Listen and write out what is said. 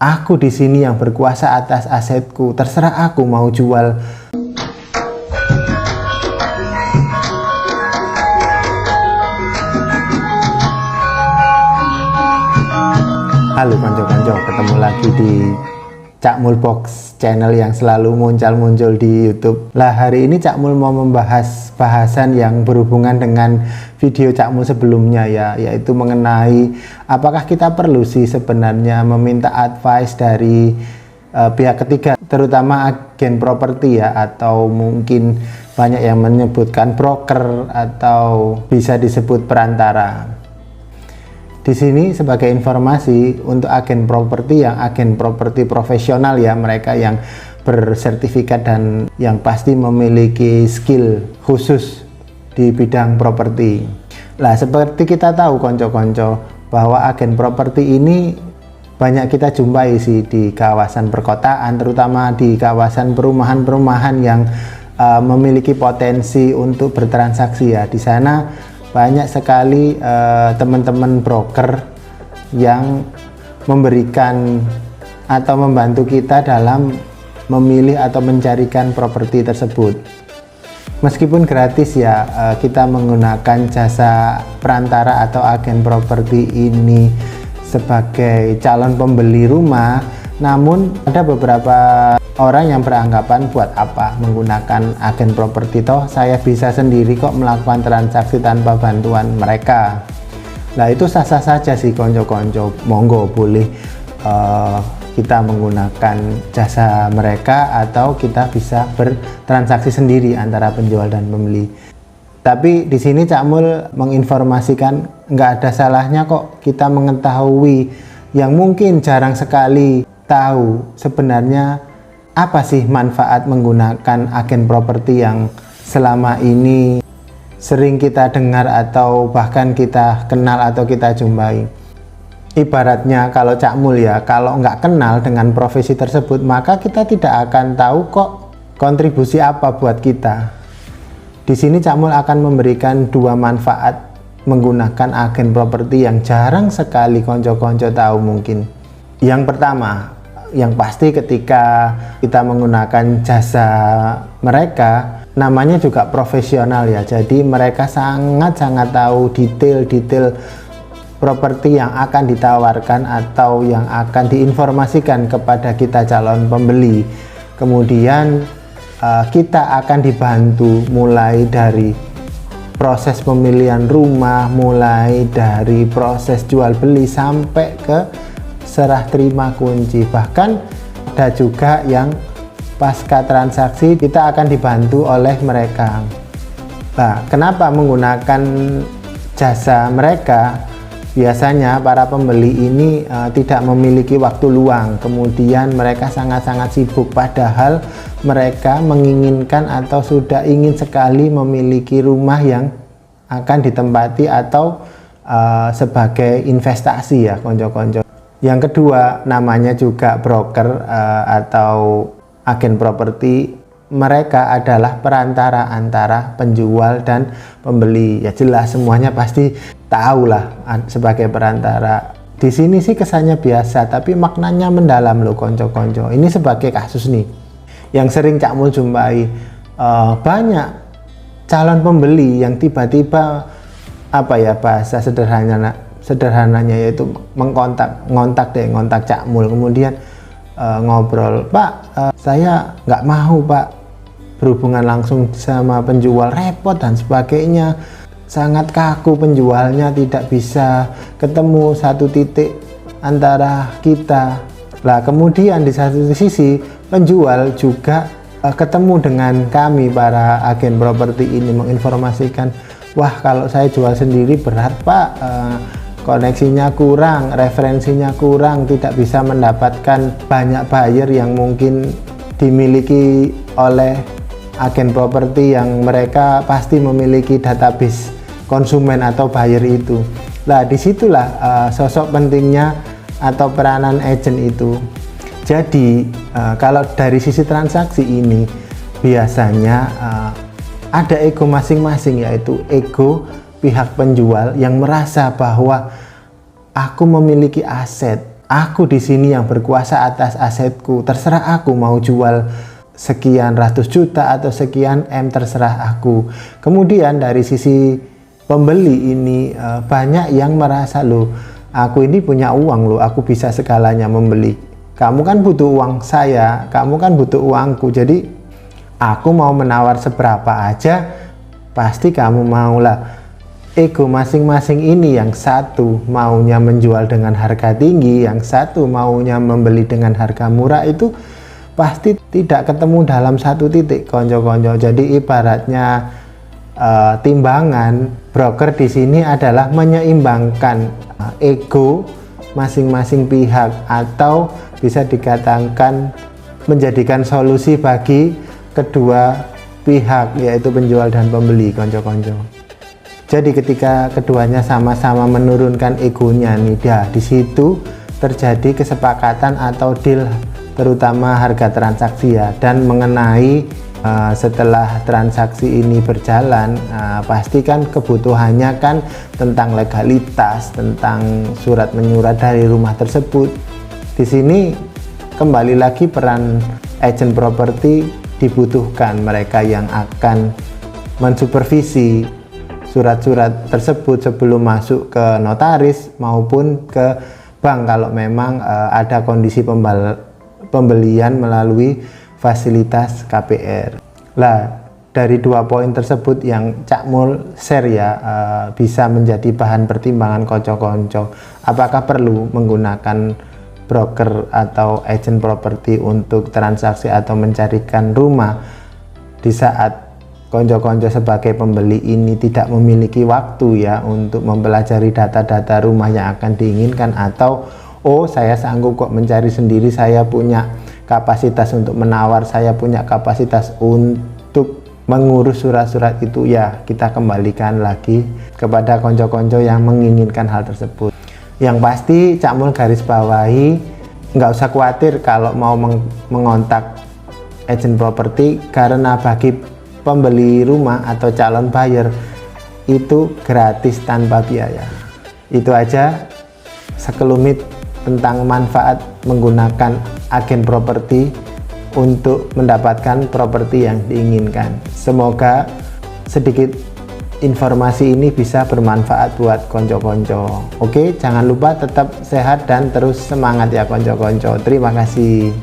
Aku di sini yang berkuasa atas asetku. Terserah aku mau jual. Halo konco-konco, ketemu lagi di Cak Mul Box channel yang selalu muncul di YouTube. Lah hari ini Cak Mul mau membahas bahasan yang berhubungan dengan video Cak Mul sebelumnya ya, yaitu mengenai apakah kita perlu sih sebenarnya meminta advice dari pihak ketiga, terutama agen properti ya, atau mungkin banyak yang menyebutkan broker atau bisa disebut perantara. Di sini sebagai informasi untuk agen properti profesional ya, mereka yang bersertifikat dan yang pasti memiliki skill khusus di bidang properti. Lah seperti kita tahu konco-konco bahwa agen properti ini banyak kita jumpai sih di kawasan perkotaan, terutama di kawasan perumahan-perumahan yang memiliki potensi untuk bertransaksi ya. Di sana banyak sekali teman-teman broker yang memberikan atau membantu kita dalam memilih atau mencarikan properti tersebut. Meskipun gratis ya, kita menggunakan jasa perantara atau agen properti ini sebagai calon pembeli rumah, namun ada beberapa orang yang beranggapan buat apa menggunakan agen properti, toh saya bisa sendiri kok melakukan transaksi tanpa bantuan mereka. Nah itu sah-sah saja sih konco-konco, monggo boleh kita menggunakan jasa mereka atau kita bisa bertransaksi sendiri antara penjual dan pembeli. Tapi di sini Cak Mul menginformasikan nggak ada salahnya kok kita mengetahui yang mungkin jarang sekali tahu sebenarnya apa sih manfaat menggunakan agen properti yang selama ini sering kita dengar atau bahkan kita kenal atau kita jumpai. Ibaratnya kalau Cak Mul ya, kalau nggak kenal dengan profesi tersebut, maka kita tidak akan tahu kok kontribusi apa buat kita. Di sini Cak Mul akan memberikan dua manfaat menggunakan agen properti yang jarang sekali konco-konco tahu mungkin. Yang pertama, yang pasti ketika kita menggunakan jasa mereka, namanya juga profesional ya, jadi mereka sangat-sangat tahu detail-detail properti yang akan ditawarkan atau yang akan diinformasikan kepada kita calon pembeli. Kemudian kita akan dibantu mulai dari proses pemilihan rumah, mulai dari proses jual beli sampai ke serah terima kunci. Bahkan ada juga yang pasca transaksi kita akan dibantu oleh mereka. Nah, kenapa menggunakan jasa mereka? Biasanya para pembeli ini tidak memiliki waktu luang, kemudian mereka sangat-sangat sibuk, padahal mereka menginginkan atau sudah ingin sekali memiliki rumah yang akan ditempati atau sebagai investasi ya konco-konco. Yang kedua, namanya juga broker atau agen properti. Mereka adalah perantara antara penjual dan pembeli. Ya jelas semuanya pasti tahu lah sebagai perantara. Di sini sih kesannya biasa, tapi maknanya mendalam loh konco-konco. Ini sebagai kasus nih yang sering Cak Mul jumpai, banyak calon pembeli yang tiba-tiba apa ya, bahasa sederhananya yaitu ngontak Cak Mul, kemudian ngobrol, Pak, saya nggak mau Pak berhubungan langsung sama penjual, repot dan sebagainya, sangat kaku penjualnya, tidak bisa ketemu satu titik antara kita. Lah kemudian di satu sisi penjual juga ketemu dengan kami para agen properti ini menginformasikan, wah kalau saya jual sendiri berat Pak, koneksinya kurang, referensinya kurang, tidak bisa mendapatkan banyak buyer yang mungkin dimiliki oleh agen properti yang mereka pasti memiliki database konsumen atau buyer itu. Nah disitulah sosok pentingnya atau peranan agent itu. Jadi kalau dari sisi transaksi ini biasanya ada ego masing-masing, yaitu ego pihak penjual yang merasa bahwa aku memiliki aset, aku di sini yang berkuasa atas asetku, terserah aku mau jual sekian ratus juta atau sekian M, terserah aku. Kemudian dari sisi pembeli ini banyak yang merasa, loh aku ini punya uang loh, aku bisa segalanya membeli. Kamu kan butuh uang saya, kamu kan butuh uangku, jadi aku mau menawar seberapa aja pasti kamu maulah. Ego masing-masing ini, yang satu maunya menjual dengan harga tinggi, yang satu maunya membeli dengan harga murah, itu pasti tidak ketemu dalam satu titik konco-konco. Jadi ibaratnya timbangan broker di sini adalah menyeimbangkan ego masing-masing pihak, atau bisa dikatakan menjadikan solusi bagi kedua pihak, yaitu penjual dan pembeli konco-konco. Jadi ketika keduanya sama-sama menurunkan egonya nih, di situ terjadi kesepakatan atau deal, terutama harga transaksi ya. Dan mengenai setelah transaksi ini berjalan, pasti kan kebutuhannya kan tentang legalitas, tentang surat menyurat dari rumah tersebut. Di sini kembali lagi peran agent properti dibutuhkan, mereka yang akan mensupervisi surat-surat tersebut sebelum masuk ke notaris maupun ke bank kalau memang ada kondisi pembelian melalui fasilitas KPR. Lah, dari 2 poin tersebut yang Cak Mul share ya, bisa menjadi bahan pertimbangan konco-konco. Apakah perlu menggunakan broker atau agent properti untuk transaksi atau mencarikan rumah di saat konco-konco sebagai pembeli ini tidak memiliki waktu ya untuk mempelajari data-data rumah yang akan diinginkan, atau oh saya sanggup kok mencari sendiri, saya punya kapasitas untuk menawar, saya punya kapasitas untuk mengurus surat-surat itu. Ya, kita kembalikan lagi kepada konco-konco yang menginginkan hal tersebut. Yang pasti Cak Mul garis bawahi, nggak usah khawatir kalau mau mengontak agent properti, karena bagi pembeli rumah atau calon buyer itu gratis tanpa biaya. Itu aja sekelumit tentang manfaat menggunakan agen properti untuk mendapatkan properti yang diinginkan. Semoga sedikit informasi ini bisa bermanfaat buat konco-konco. Oke, jangan lupa tetap sehat dan terus semangat ya konco-konco. Terima kasih.